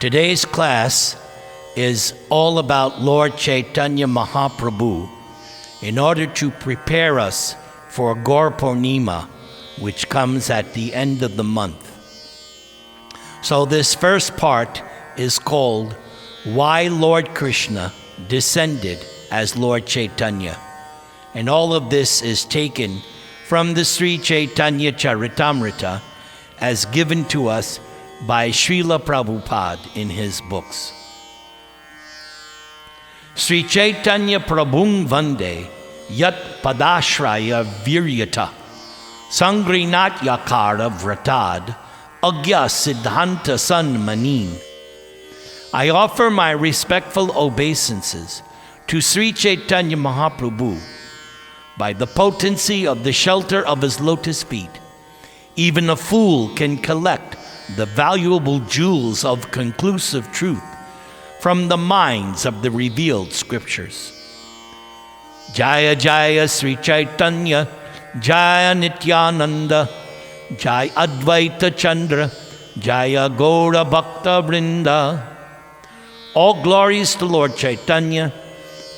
Today's class is all about Lord Caitanya Mahaprabhu in order to prepare us for Gaur Purnima, which comes at the end of the month. So this first part is called Why Lord Krishna Descended as Lord Caitanya. And all of this is taken from the Sri Caitanya Charitamrita as given to us by Srila Prabhupada in his books. Sri Caitanya Prabhung Vande Yat Padashraya Viryata Sangrinat Yakara Vratad Agya Siddhanta San Manin. I offer my respectful obeisances to Sri Caitanya Mahaprabhu by the potency of the shelter of his lotus feet. Even a fool can collect the valuable jewels of conclusive truth from the minds of the revealed scriptures. Jaya Jaya Sri Caitanya, Jaya Nityananda, Jaya Advaita Chandra, Jaya Gaura Bhakta Vrinda. All glories to Lord Caitanya,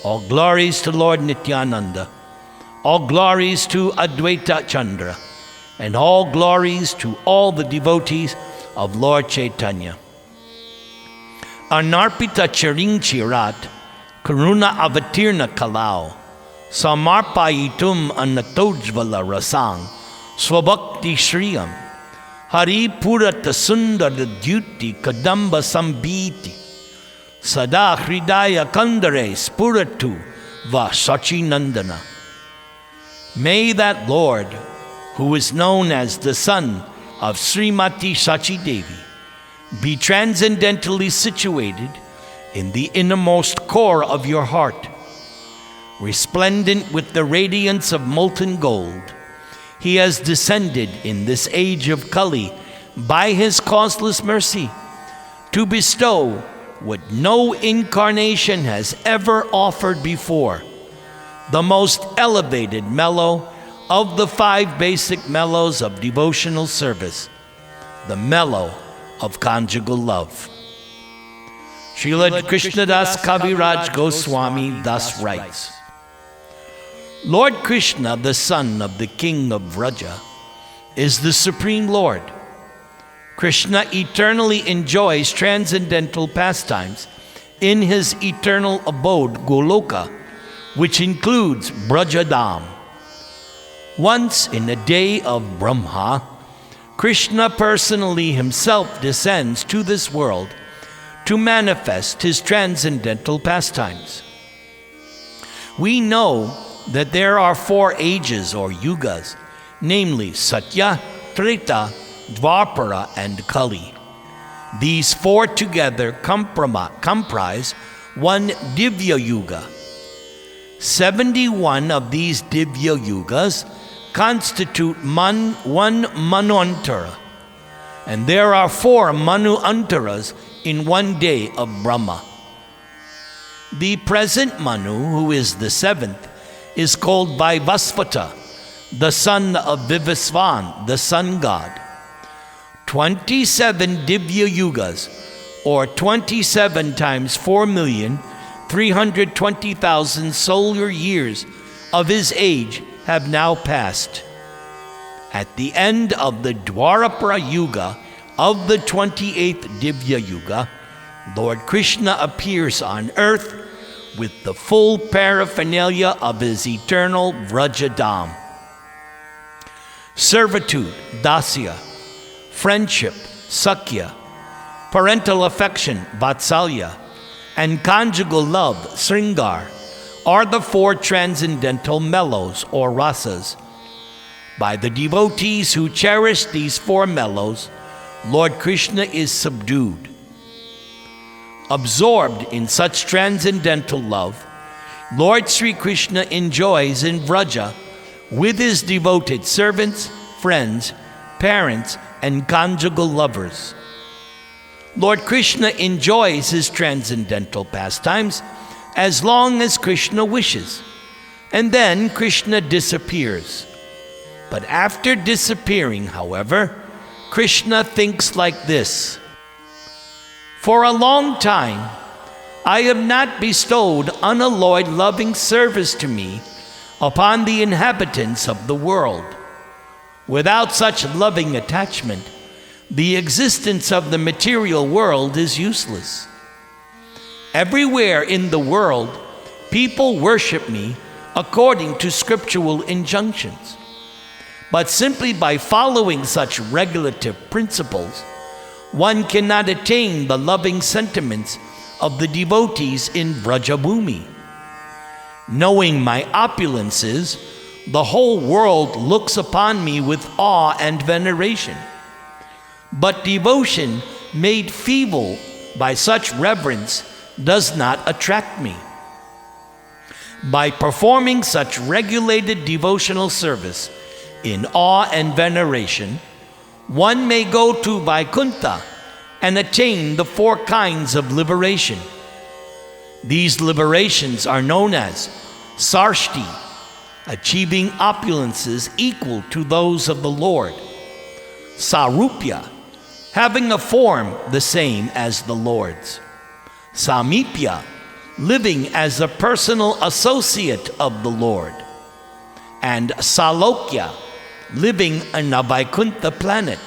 all glories to Lord Nityananda, all glories to Advaita Chandra, and all glories to all the devotees of Lord Caitanya. Anarpita Charing Chirat, Karuna Avatirna Kalau, Samarpayitum Anatojvala Rasang, Swabhakti Shriyam, Hari Purata Sundara Dyuti Kadamba Sambiti, Sada Hridaya Kandare Spuratu Va Sachi Nandana. May that Lord, who is known as the son of Srimati Sachi Devi, be transcendentally situated in the innermost core of your heart, resplendent with the radiance of molten gold. He has descended in this age of Kali by his causeless mercy to bestow what no incarnation has ever offered before, the most elevated mellow of the 5 basic mellows of devotional service, the mellow of conjugal love. Srila Krishnadas Kaviraj Goswami thus writes, Lord Krishna, the son of the king of Vraja, is the supreme Lord. Krishna eternally enjoys transcendental pastimes in his eternal abode Goloka, which includes Brajadam. Once in a day of Brahma, Krishna personally himself descends to this world to manifest his transcendental pastimes. We know that there are 4 ages or yugas, namely Satya, Treta, Dvapara, and Kali. These 4 together comprise one Divya Yuga. 71 of these Divya Yugas constitute one Manvantara, and there are 4 Manvantaras in one day of Brahma. The present Manu, who is the 7th, is called Vaivasvata, the son of Vivasvan, the sun god. 27 Divya Yugas, or 27 times 4,320,000 solar years of his age have now passed. At the end of the Dwarapara Yuga of the 28th Divya Yuga, Lord Krishna appears on earth with the full paraphernalia of his eternal Vrajadam. Servitude, Dasya, friendship, Sakya, parental affection, Vatsalya, and conjugal love, Sringar, are the 4 transcendental mellows or rasas. By the devotees who cherish these 4 mellows, Lord Krishna is subdued. Absorbed in such transcendental love, Lord Sri Krishna enjoys in Vraja with his devoted servants, friends, parents, and conjugal lovers. Lord Krishna enjoys his transcendental pastimes as long as Krishna wishes, and then Krishna disappears. But after disappearing, however, Krishna thinks like this: For a long time, I have not bestowed unalloyed loving service to me upon the inhabitants of the world. Without such loving attachment, the existence of the material world is useless. Everywhere in the world, people worship me according to scriptural injunctions. But simply by following such regulative principles, one cannot attain the loving sentiments of the devotees in Vrajabhumi. Knowing my opulences, the whole world looks upon me with awe and veneration. But devotion made feeble by such reverence does not attract me. By performing such regulated devotional service in awe and veneration, one may go to Vaikuntha and attain the 4 kinds of liberation. These liberations are known as Sarshti, achieving opulences equal to those of the Lord; Sarupya, having a form the same as the Lord's; Samipya, living as a personal associate of the Lord; and Salokya, living on a Vaikuntha planet.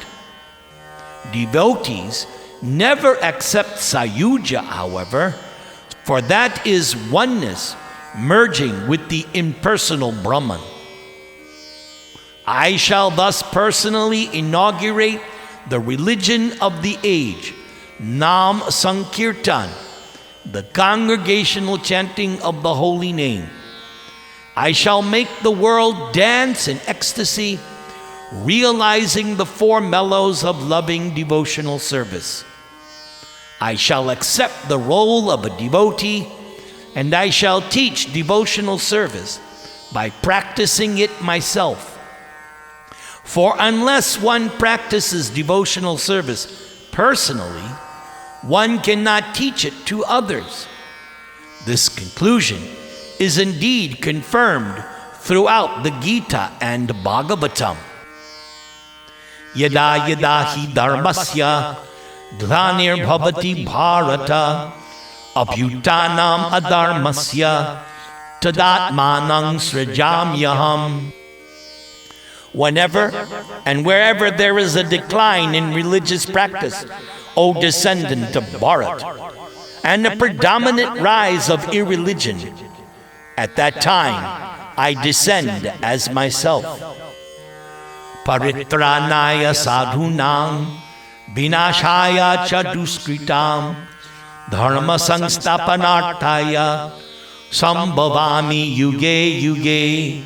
Devotees never accept Sayuja, however, for that is oneness merging with the impersonal Brahman. I shall thus personally inaugurate the religion of the age, Nam Sankirtan, the congregational chanting of the holy name. I shall make the world dance in ecstasy, realizing the 4 mellows of loving devotional service. I shall accept the role of a devotee, and I shall teach devotional service by practicing it myself. For unless one practices devotional service personally, one cannot teach it to others. This conclusion is indeed confirmed throughout the Gita and Bhagavatam. Yada yada hi dharmasya glanir bhavati bharata abhyutanam adharmasya tadatmanang srajamyaham. Whenever and wherever there is a decline in religious practice, O descendant of Bharat, and a predominant rise of irreligion, at that time I descend as myself. Paritranaya sadhunam vinashaya cha duskritam dharma sangstapanarthaya sambhavami yuge yuge.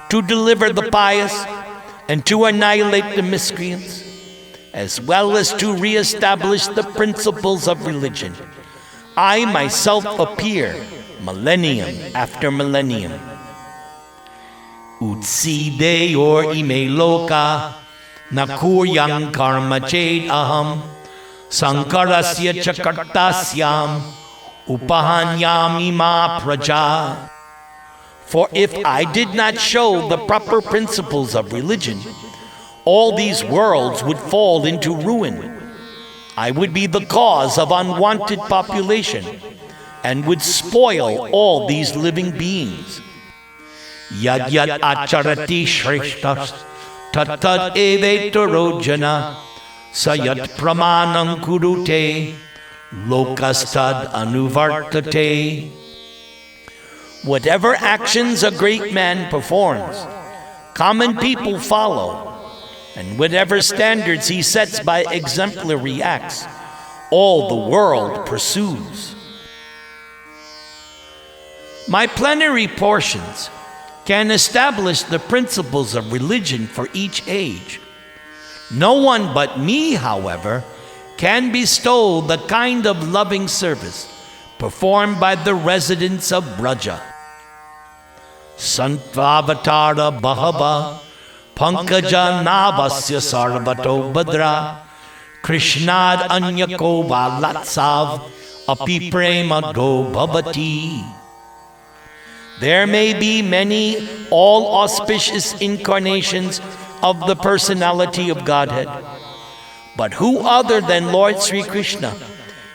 To deliver the pious and to annihilate the miscreants, as well as to re-establish the principles of religion, I myself appear millennium after millennium. Utsideyor ime loka nakuryang karma ched aham sankarasya chakartasyam upahanyami ma praja. For if I did not show the proper principles of religion, all these worlds would fall into ruin. I would be the cause of unwanted population and would spoil all these living beings. Yad yad acharati shreshtas tattad evetaro jana sayat pramanam kurute lokastad anuvartate. Whatever actions a great man performs, common people follow, and whatever standards he sets by exemplary acts, all the world pursues. My plenary portions can establish the principles of religion for each age. No one but me, however, can bestow the kind of loving service performed by the residents of Braja. Santvavatara Bahava Pankaja Navasya Sarvato Badra Krishnad Anyako Valatsav Api Prema Go Bhavati. There may be many all auspicious incarnations of the personality of Godhead, but who other than Lord Sri Krishna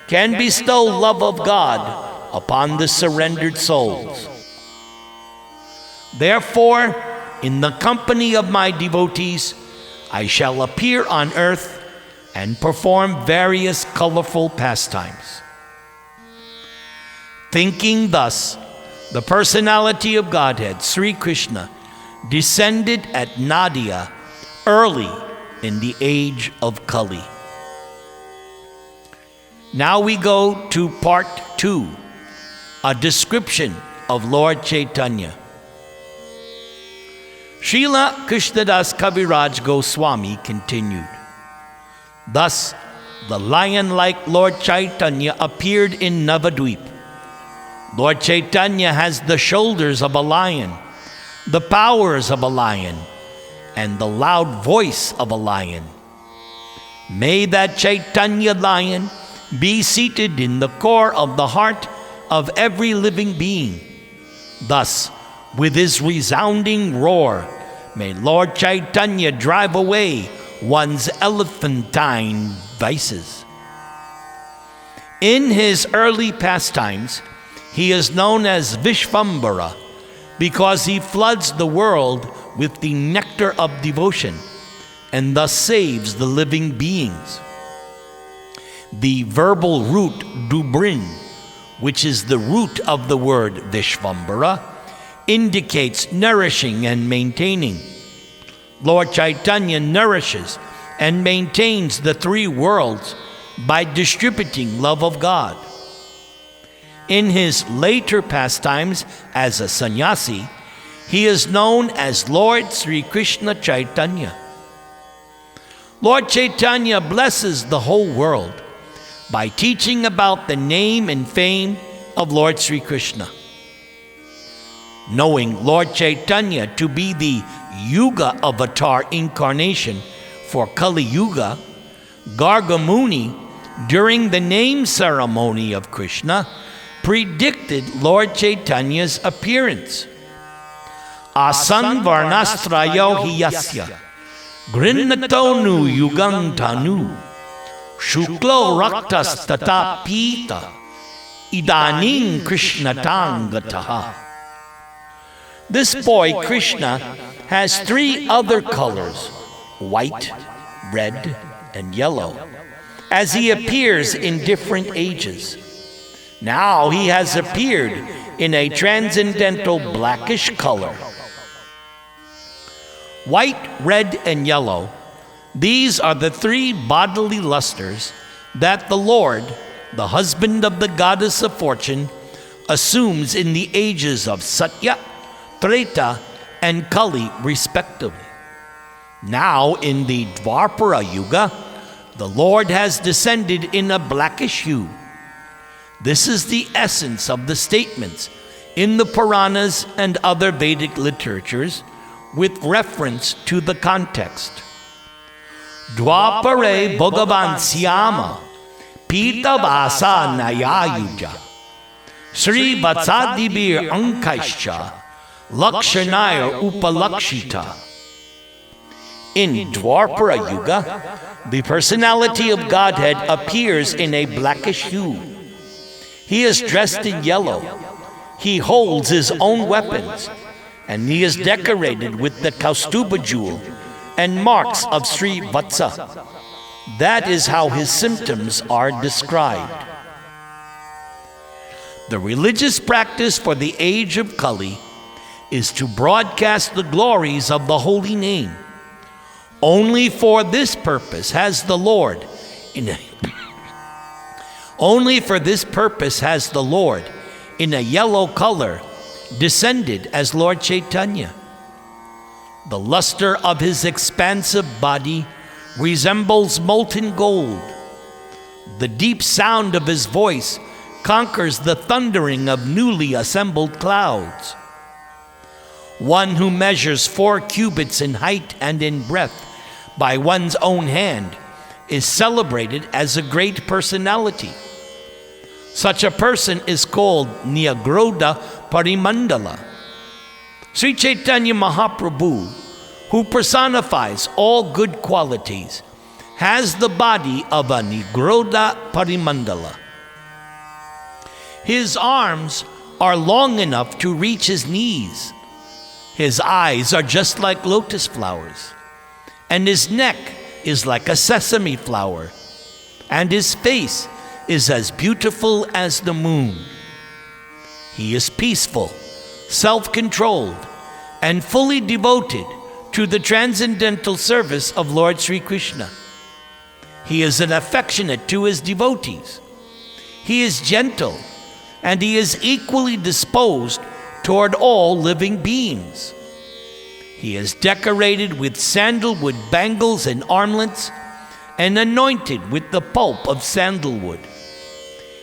can bestow love of God upon the surrendered souls. Therefore, in the company of my devotees, I shall appear on earth and perform various colorful pastimes. Thinking thus, the personality of Godhead, Sri Krishna, descended at Nadia early in the age of Kali. Now we go to part 2, a description of Lord Caitanya. Srila Krishnadas Kaviraj Goswami continued, thus the lion-like Lord Caitanya appeared in Navadvip. Lord Caitanya has the shoulders of a lion, the powers of a lion, and the loud voice of a lion. May that Caitanya lion be seated in the core of the heart of every living being. Thus, with his resounding roar, may Lord Caitanya drive away one's elephantine vices. In his early pastimes, he is known as Vishvambara because he floods the world with the nectar of devotion and thus saves the living beings. The verbal root Dubrin, which is the root of the word Vishvambara, indicates nourishing and maintaining. Lord Caitanya nourishes and maintains the three worlds by distributing love of God. In his later pastimes as a sannyasi, he is known as Lord Sri Krishna Caitanya. Lord Caitanya blesses the whole world by teaching about the name and fame of Lord Sri Krishna. Knowing Lord Caitanya to be the Yuga avatar incarnation for Kali Yuga, Gargamuni, during the name ceremony of Krishna, predicted Lord Caitanya's appearance. Asan varnastrayo hiyasya, grinnatonu yugantanu, shuklo raktas tata pita, idaning krishnatangataha. This boy, Krishna, has three other colors, white, red, and yellow, as he appears in different ages. Now he has appeared in a transcendental blackish color. White, red, and yellow, these are the three bodily lusters that the Lord, the husband of the goddess of fortune, assumes in the ages of Satya, Treta, and Kali, respectively. Now, in the Dwapara Yuga, the Lord has descended in a blackish hue. This is the essence of the statements in the Puranas and other Vedic literatures with reference to the context. Dwapare Bhagavan Syama Pita Vasa Nayayuja Sri Vatsadibir Ankaischa Lakshanaya Upalakshita. In Dwapara Yuga, the personality of Godhead appears in a blackish hue. He is dressed in yellow. He holds his own weapons, and he is decorated with the Kaustuba jewel and marks of Sri Vatsa. That is how his symptoms are described. The religious practice for the age of Kali is to broadcast the glories of the holy name. Only for this purpose has the Lord, in a yellow color, descended as Lord Caitanya. The luster of his expansive body resembles molten gold. The deep sound of his voice conquers the thundering of newly assembled clouds. One who measures 4 cubits in height and in breadth by one's own hand is celebrated as a great personality. Such a person is called Nyagroda Parimandala. Sri Chaitanya Mahaprabhu, who personifies all good qualities, has the body of a Nigroda Parimandala. His arms are long enough to reach his knees. His eyes are just like lotus flowers, and his neck is like a sesame flower, and his face is as beautiful as the moon. He is peaceful, self-controlled, and fully devoted to the transcendental service of Lord Sri Krishna. He is an affectionate to his devotees. He is gentle, and he is equally disposed toward all living beings. He is decorated with sandalwood bangles and armlets, and anointed with the pulp of sandalwood.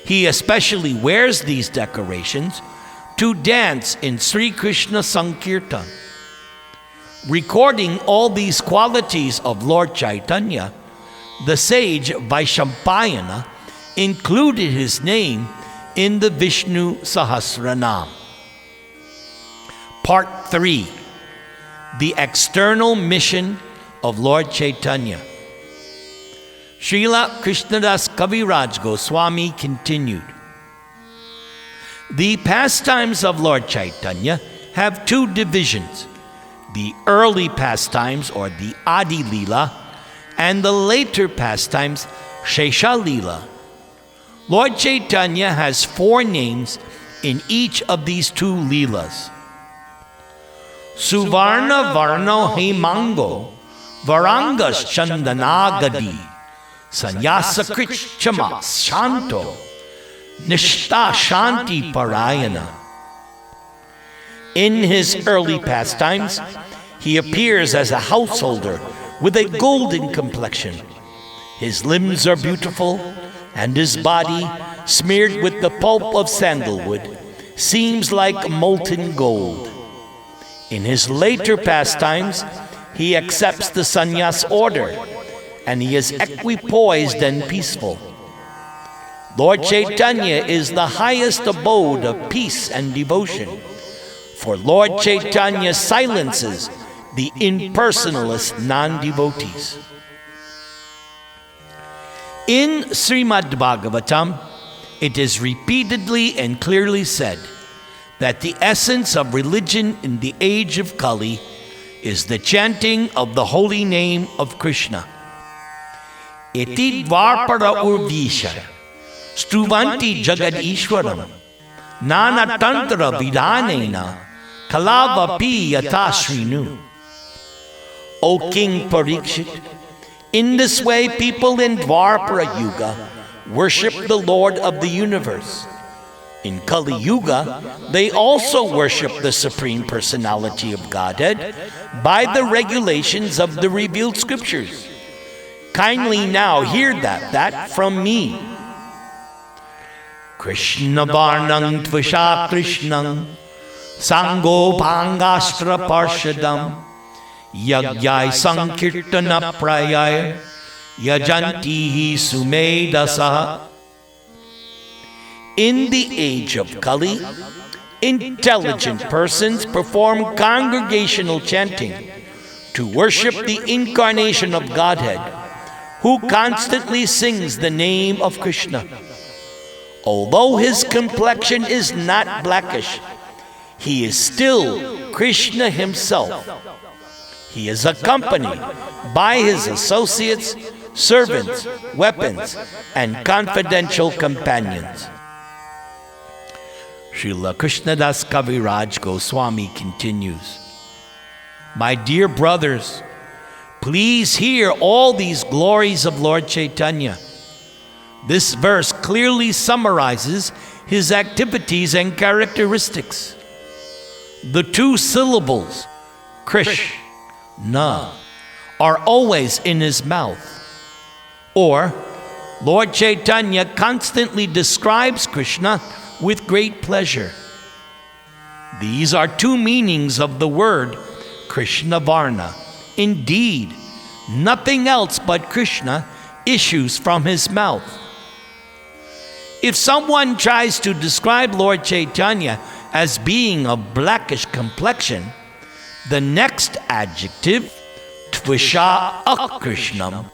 He especially wears these decorations to dance in Sri Krishna Sankirtan. Recording all these qualities of Lord Caitanya, the sage Vaishampayana included his name in the Vishnu Sahasranam. Part 3. The external mission of Lord Caitanya. Srila Krishnadas Kaviraj Goswami continued. The pastimes of Lord Caitanya have two divisions: the early pastimes, or the Adi Leela, and the later pastimes, Shesha Leela. Lord Caitanya has 4 names in each of these 2 Leelas. Suvarna Varno Hemango Varangas Chandanagadi Sanyasa Krichama Shanto Nishta Shanti Parayana. In his early pastimes, he appears as a householder with a golden complexion. His limbs are beautiful, and his body, smeared with the pulp of sandalwood, seems like molten gold. In his later pastimes, he accepts the sannyas order, and he is equipoised and peaceful. Lord Caitanya is the highest abode of peace and devotion, for Lord Caitanya silences the impersonalist non-devotees. In Srimad Bhagavatam, it is repeatedly and clearly said that the essence of religion in the age of Kali is the chanting of the holy name of Krishna. Eti dvarpara urvisha stuvanti jagad ishwaram nana tantra vidhanena kalavapi yata shrinu. O King Parikshit, in this way people in Dvarpara Yuga worship the Lord of the universe. In Kali Yuga, they also worship the Supreme Personality of Godhead by the regulations of the revealed scriptures. Kindly now hear that from me. Krishna Varnang Tvisha Krishnang Sango Bhangastra Parshadam Yagyai Sankirtana Prayaya Yajantihi Sumedasa. In the age of Kali, intelligent persons perform congregational chanting to worship the incarnation of Godhead, who constantly sings the name of Krishna. Although his complexion is not blackish, he is still Krishna himself. He is accompanied by his associates, servants, weapons, and confidential companions. Srila Krishnadas Kaviraj Goswami continues, My dear brothers, please hear all these glories of Lord Caitanya. This verse clearly summarizes his activities and characteristics. The 2 syllables, Krishna, are always in his mouth. Or, Lord Caitanya constantly describes Krishna with great pleasure. These are 2 meanings of the word Krishna Varna. Indeed, nothing else but Krishna issues from his mouth. If someone tries to describe Lord Caitanya as being of blackish complexion, the next adjective, Tvisha Akrishnam,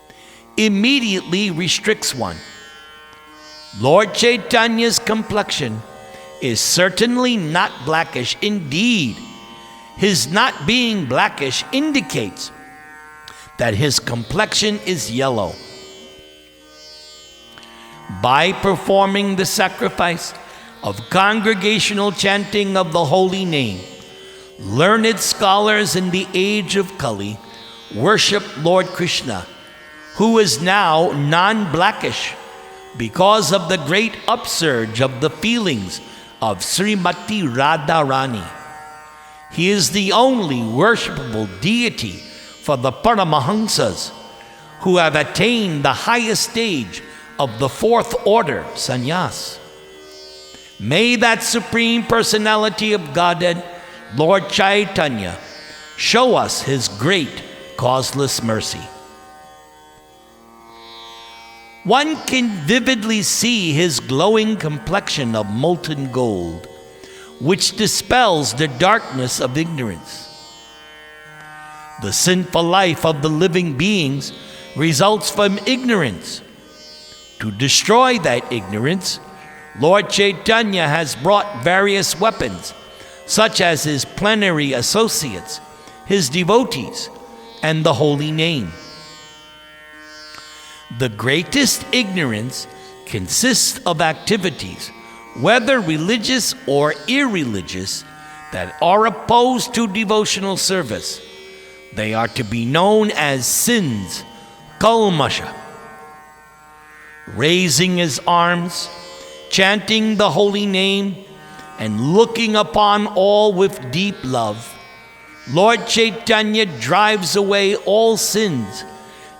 immediately restricts one. Lord Chaitanya's complexion is certainly not blackish. Indeed, his not being blackish indicates that his complexion is yellow. By performing the sacrifice of congregational chanting of the holy name, learned scholars in the age of Kali worship Lord Krishna, who is now non-blackish because of the great upsurge of the feelings of Srimati Radharani. He is the only worshipable deity for the Paramahamsas, who have attained the highest stage of the fourth order, sannyas. May that Supreme Personality of Godhead, Lord Caitanya, show us his great causeless mercy. One can vividly see his glowing complexion of molten gold, which dispels the darkness of ignorance. The sinful life of the living beings results from ignorance. To destroy that ignorance, Lord Caitanya has brought various weapons, such as his plenary associates, his devotees, and the holy name. The greatest ignorance consists of activities, whether religious or irreligious, that are opposed to devotional service. They are to be known as sins, kalmasha. Raising his arms, chanting the holy name, and looking upon all with deep love, Lord Caitanya drives away all sins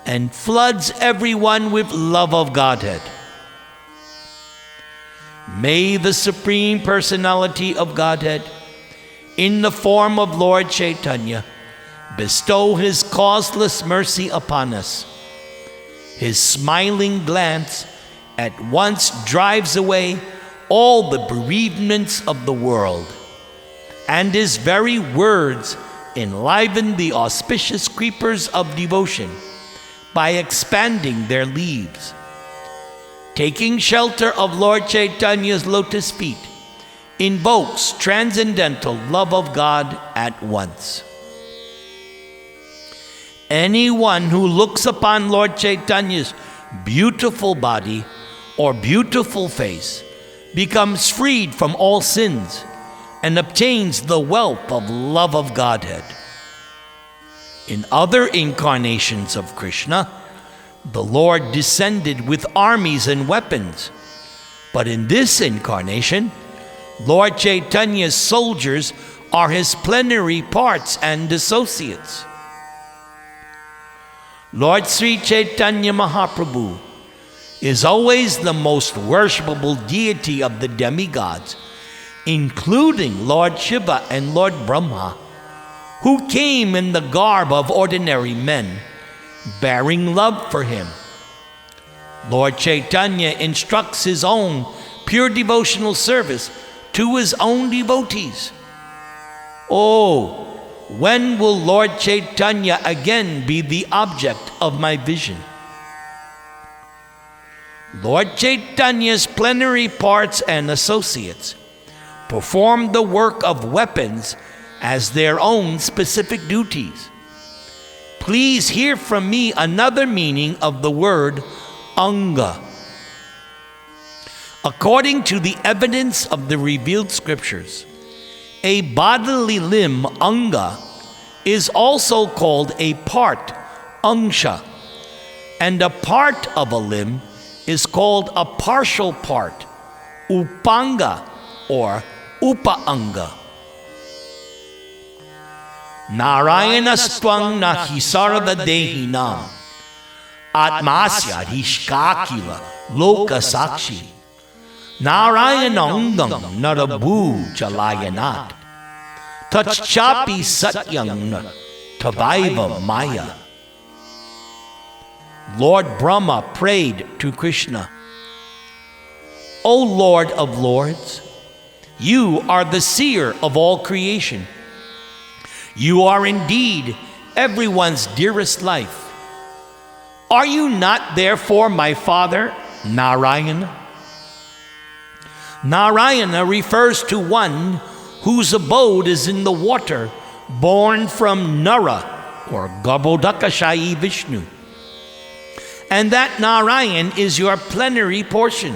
and floods everyone with love of Godhead. May the Supreme Personality of Godhead, in the form of Lord Caitanya, bestow his causeless mercy upon us. His smiling glance at once drives away all the bereavements of the world, and his very words enliven the auspicious creepers of devotion by expanding their leaves. Taking shelter of Lord Caitanya's lotus feet invokes transcendental love of God at once. Anyone who looks upon Lord Caitanya's beautiful body or beautiful face becomes freed from all sins and obtains the wealth of love of Godhead. In other incarnations of Krishna, the Lord descended with armies and weapons. But in this incarnation, Lord Caitanya's soldiers are his plenary parts and associates. Lord Sri Caitanya Mahaprabhu is always the most worshipable deity of the demigods, including Lord Shiva and Lord Brahma, who came in the garb of ordinary men, bearing love for him. Lord Caitanya instructs his own pure devotional service to his own devotees. Oh, when will Lord Caitanya again be the object of my vision? Lord Caitanya's plenary parts and associates perform the work of weapons as their own specific duties. Please hear from me another meaning of the word anga. According to the evidence of the revealed scriptures, a bodily limb, anga, is also called a part, angsha, and a part of a limb is called a partial part, upanga or upaanga. Narayanastvang nahi sarva dehinam atmasya rishkakila loka sakshi Narayanangam narabhu chalayanat tachchapi satyang tavaiva maya. Lord Brahma prayed to Krishna, O Lord of Lords, you are the seer of all creation. You are indeed everyone's dearest life. Are you not therefore my father, Narayana? Narayana refers to one whose abode is in the water, born from Nara, or Garbhodakashayi Vishnu. And that Narayan is your plenary portion.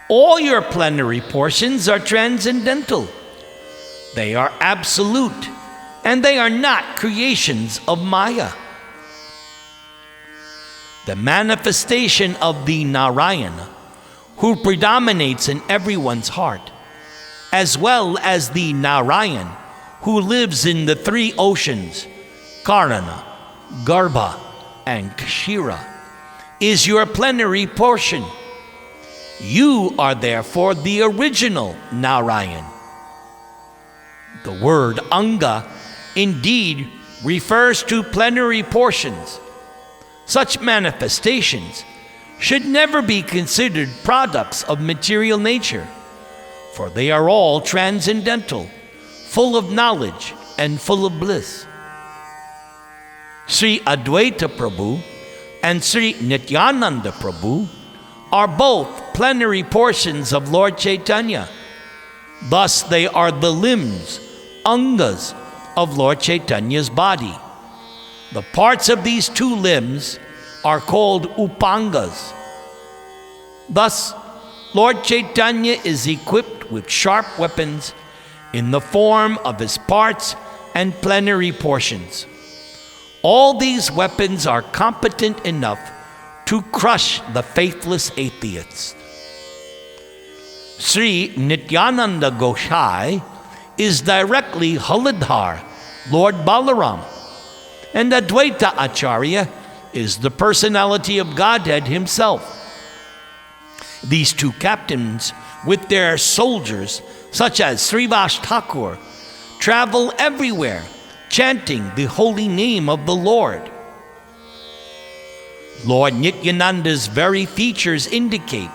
All your plenary portions are transcendental. They are absolute, and they are not creations of Maya. The manifestation of the Narayana, who predominates in everyone's heart, as well as the Narayan, who lives in the three oceans, Karana, Garbha, and Kshira, is your plenary portion. You are therefore the original Narayan. The word Anga indeed refers to plenary portions. Such manifestations should never be considered products of material nature, for they are all transcendental, full of knowledge and full of bliss. Sri Advaita Prabhu and Sri Nityananda Prabhu are both plenary portions of Lord Caitanya. Thus they are the limbs, Angas, of Lord Chaitanya's body. The parts of these two limbs are called Upangas. Thus, Lord Caitanya is equipped with sharp weapons in the form of his parts and plenary portions. All these weapons are competent enough to crush the faithless atheists. Sri Nityananda Goshai is directly Haladhar, Lord Balaram, and Advaita Acharya is the personality of Godhead himself. These two captains, with their soldiers, such as Srivas Thakur, travel everywhere, chanting the holy name of the Lord. Lord Nityananda's very features indicate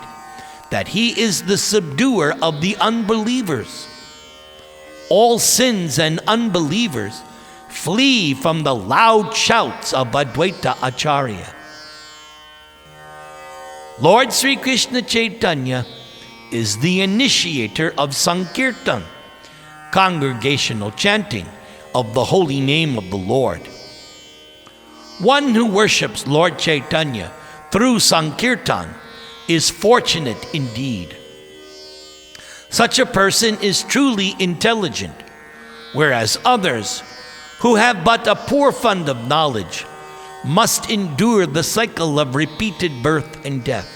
that he is the subduer of the unbelievers. All sins and unbelievers flee from the loud shouts of Advaita Acharya. Lord Sri Krishna Chaitanya is the initiator of Sankirtan, congregational chanting of the holy name of the Lord. One who worships Lord Chaitanya through Sankirtan is fortunate indeed. Such a person is truly intelligent, whereas others who have but a poor fund of knowledge must endure the cycle of repeated birth and death.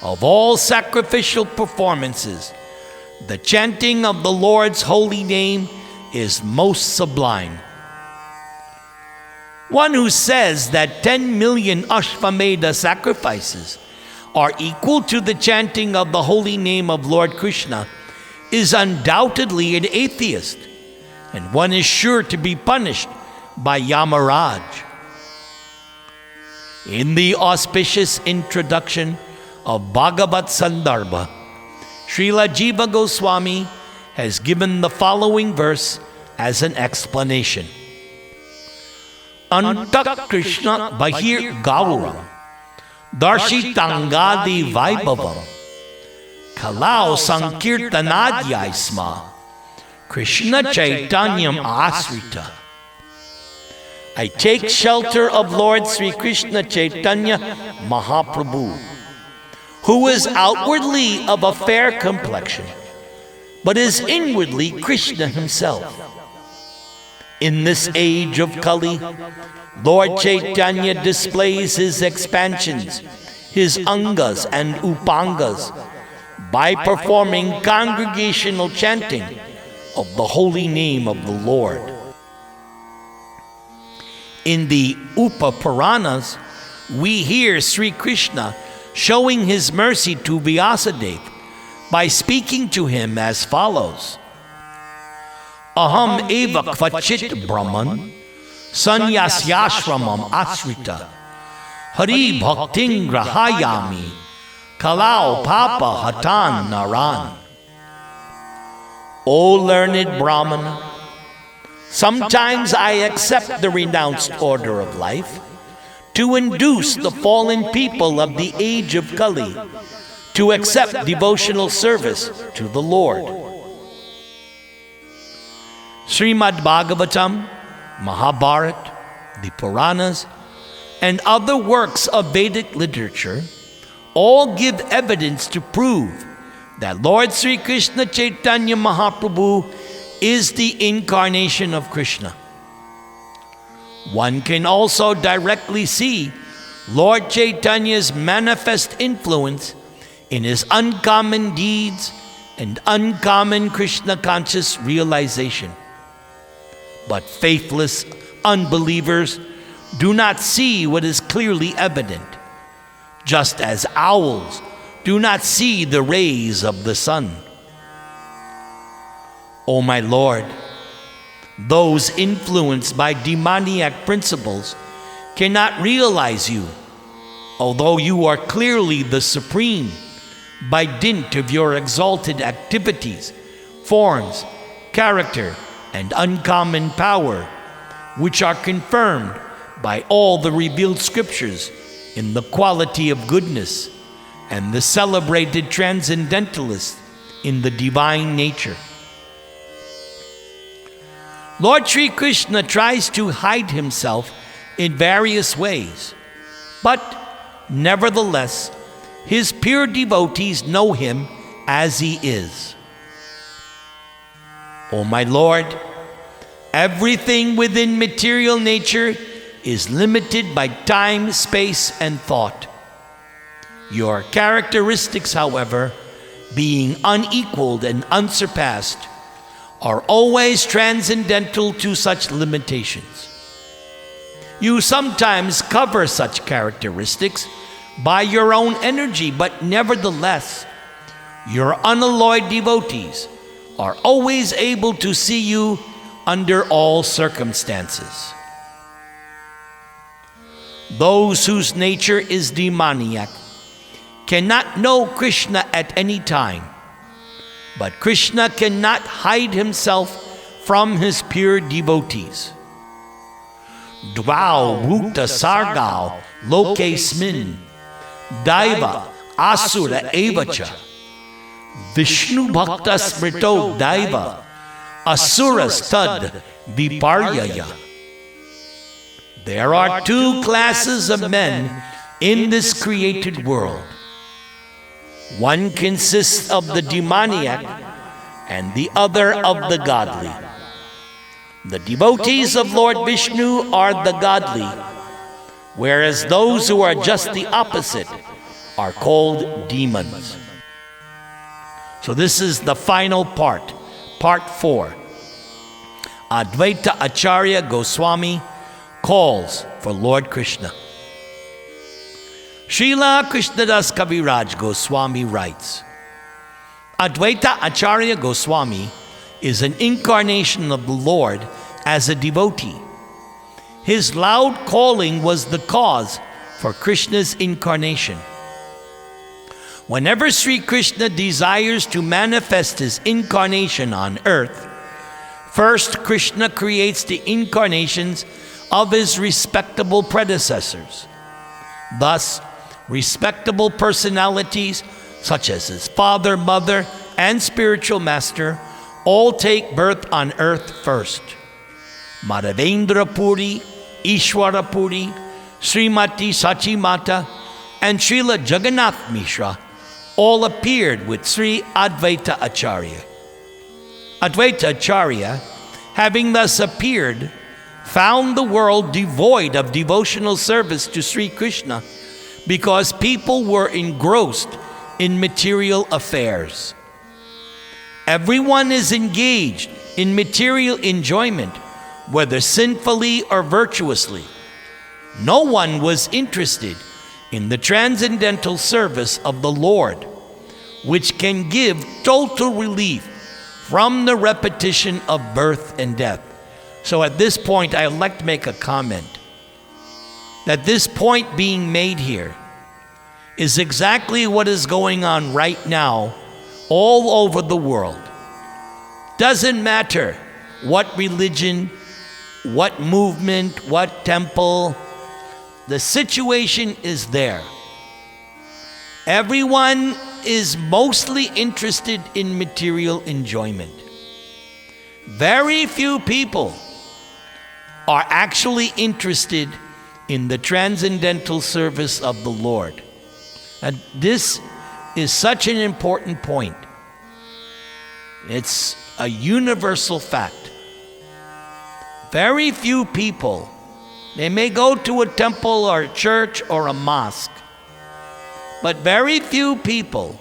Of all sacrificial performances, the chanting of the Lord's holy name is most sublime. One who says that 10 million Ashvamedha sacrifices are equal to the chanting of the holy name of Lord Krishna is undoubtedly an atheist, and one is sure to be punished by Yamaraj. In the auspicious introduction of Bhagavat Sandarbha, Srila Jiva Goswami has given the following verse as an explanation. Antak Krishna Bahir Gauram Darshitangadi Vaibhavam Kalau Sankirtanadhyai Sma Krishna Chaitanyam Asrita. I take shelter of Lord Sri Krishna Chaitanya Mahaprabhu, who is outwardly of a fair complexion, but is inwardly Krishna himself. In this age of Kali, Lord Chaitanya displays his expansions, his Angas and Upangas, by performing congregational chanting of the holy name of the Lord. In the Upa Puranas, we hear Sri Krishna showing his mercy to Vyasadeva by speaking to him as follows. Aham eva kvachit brahman sanyasyashramam asrita hari bhakting grahayami kalau papa hatan naran. O learned Brahmana, sometimes I accept the renounced order of life to induce the fallen people of the age of Kali to accept devotional service to the Lord. Srimad Bhagavatam, Mahabharata, the Puranas, and other works of Vedic literature all give evidence to prove that Lord Sri Krishna Chaitanya Mahaprabhu is the incarnation of Krishna. One can also directly see Lord Chaitanya's manifest influence in his uncommon deeds and uncommon Krishna conscious realization. But faithless unbelievers do not see what is clearly evident, just as owls do not see the rays of the sun. O my Lord, those influenced by demoniac principles cannot realize you, although you are clearly the supreme by dint of your exalted activities, forms, character, and uncommon power, which are confirmed by all the revealed scriptures in the quality of goodness and the celebrated transcendentalists in the divine nature. Lord Sri Krishna tries to hide himself in various ways, but nevertheless, his pure devotees know him as he is. O my Lord, everything within material nature is limited by time, space, and thought. Your characteristics, however, being unequaled and unsurpassed, are always transcendental to such limitations. You sometimes cover such characteristics by your own energy, but nevertheless, your unalloyed devotees are always able to see you under all circumstances. Those whose nature is demoniac cannot know Krishna at any time, but Krishna cannot hide himself from his pure devotees. Dvau bhuta sargau lokesmin daiva asura evacha Vishnu bhakta smrito daiva asuras tad viparyaya. There are two classes of men in this created world. One consists of the demoniac and the other of the godly. The devotees of Lord Vishnu are the godly, whereas those who are just the opposite are called demons. So this is the final part, part 4. Advaita Acharya Goswami calls for Lord Krishna. Srila Krishnadas Kaviraj Goswami writes, Advaita Acharya Goswami is an incarnation of the Lord as a devotee. His loud calling was the cause for Krishna's incarnation. Whenever Sri Krishna desires to manifest his incarnation on earth, first Krishna creates the incarnations of his respectable predecessors. Thus, respectable personalities such as his father, mother, and spiritual master all take birth on earth first. Madhavendra Puri, Ishwara Puri, Srimati Sachimata, and Srila Jagannath Mishra all appeared with Sri Advaita Acharya. Advaita Acharya, having thus appeared, found the world devoid of devotional service to Sri Krishna because people were engrossed in material affairs. Everyone is engaged in material enjoyment, whether sinfully or virtuously. No one was interested in the transcendental service of the Lord, which can give total relief from the repetition of birth and death. So at this point, I'd like to make a comment that this point being made here is exactly what is going on right now all over the world. Doesn't matter what religion, what movement, what temple, the situation is there. Everyone is mostly interested in material enjoyment. Very few people are actually interested in the transcendental service of the Lord. And this is such an important point. It's a universal fact. Very few people, they may go to a temple or a church or a mosque, but very few people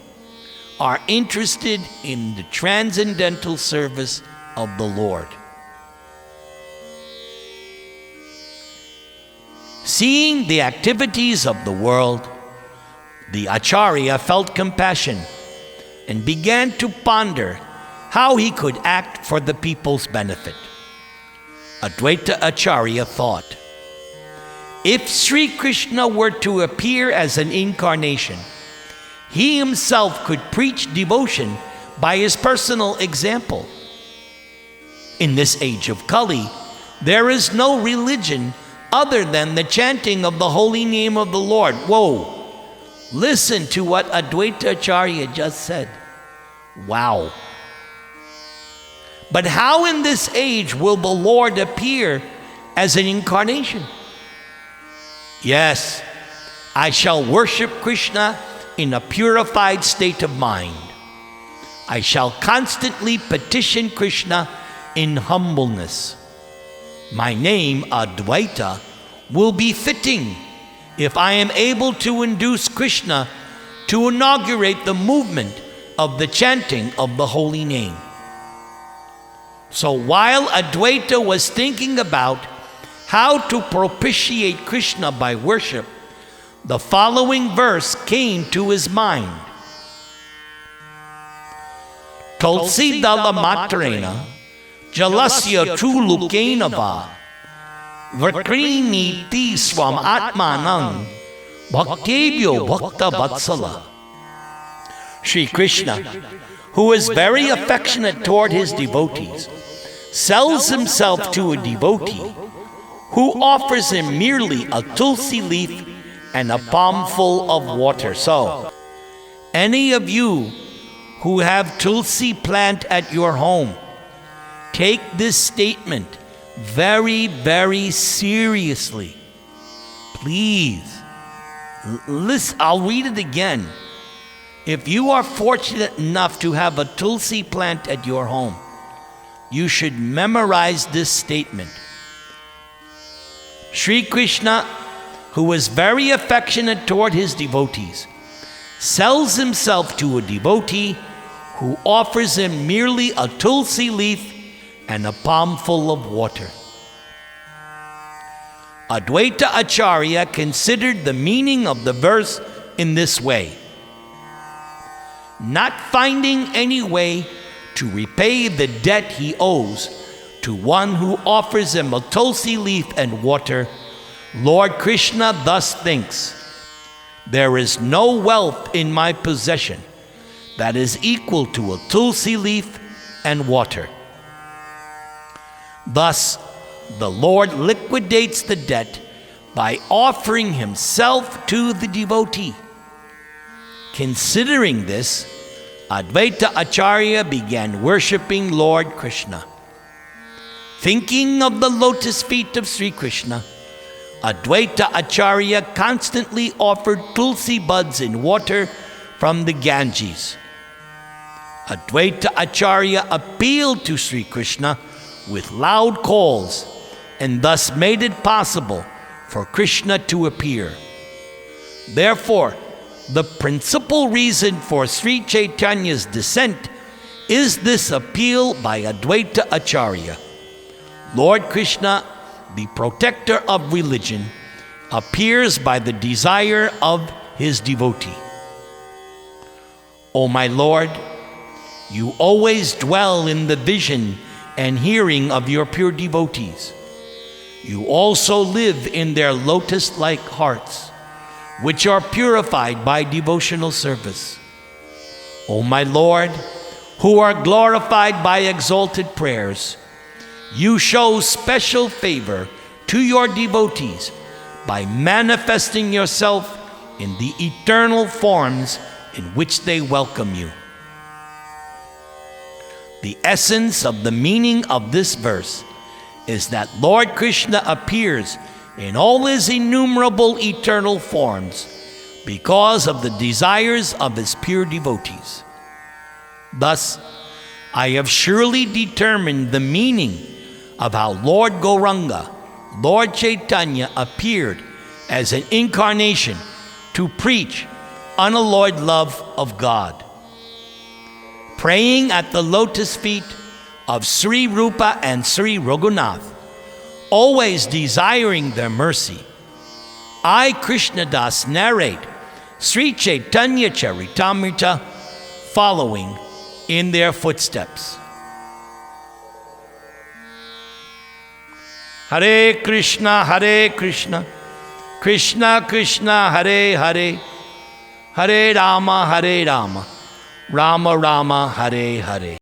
are interested in the transcendental service of the Lord. Seeing the activities of the world, the Acharya felt compassion and began to ponder how he could act for the people's benefit. Advaita Acharya thought, if Sri Krishna were to appear as an incarnation, he himself could preach devotion by his personal example. In this age of Kali, there is no religion other than the chanting of the holy name of the Lord. Whoa! Listen to what Advaita Acharya just said. Wow! But how in this age will the Lord appear as an incarnation? Yes, I shall worship Krishna in a purified state of mind. I shall constantly petition Krishna in humbleness. My name, Advaita, will be fitting if I am able to induce Krishna to inaugurate the movement of the chanting of the holy name. So while Advaita was thinking about how to propitiate Krishna by worship, the following verse came to his mind. Tulsi dala matrena jalasya chulukena va vakrini ti swam atmanang bhaktebhyo bhakta vatsala. Sri Krishna, who is very affectionate toward his devotees, sells himself to a devotee who offers him merely a tulsi leaf and a palmful of water. So, any of you who have tulsi plant at your home, take this statement very, very seriously. Please, listen, I'll read it again. If you are fortunate enough to have a tulsi plant at your home, you should memorize this statement. Sri Krishna, who is very affectionate toward his devotees, sells himself to a devotee who offers him merely a tulsi leaf and a palmful of water. Advaita Acharya considered the meaning of the verse in this way. Not finding any way to repay the debt he owes to one who offers him a tulsi leaf and water, Lord Krishna thus thinks, there is no wealth in my possession that is equal to a tulsi leaf and water. Thus, the Lord liquidates the debt by offering himself to the devotee. Considering this, Advaita Acharya began worshipping Lord Krishna. Thinking of the lotus feet of Sri Krishna, Advaita Acharya constantly offered tulsi buds in water from the Ganges. Advaita Acharya appealed to Sri Krishna with loud calls and thus made it possible for Krishna to appear. Therefore, the principal reason for Sri Chaitanya's descent is this appeal by Advaita Acharya. Lord Krishna, the protector of religion, appears by the desire of his devotee. O my Lord, you always dwell in the vision and hearing of your pure devotees. You also live in their lotus-like hearts, which are purified by devotional service. O my Lord, who are glorified by exalted prayers, you show special favor to your devotees by manifesting yourself in the eternal forms in which they welcome you. The essence of the meaning of this verse is that Lord Krishna appears in all his innumerable eternal forms because of the desires of his pure devotees. Thus, I have surely determined the meaning of how Lord Gauranga, Lord Caitanya, appeared as an incarnation to preach unalloyed love of God. Praying at the lotus feet of Sri Rupa and Sri Raghunath, always desiring their mercy, I, Krishnadas, narrate Sri Caitanya Charitamrita, following in their footsteps. Hare Krishna, Krishna Krishna, Hare Hare, Hare Rama, Rama Rama, Hare Hare.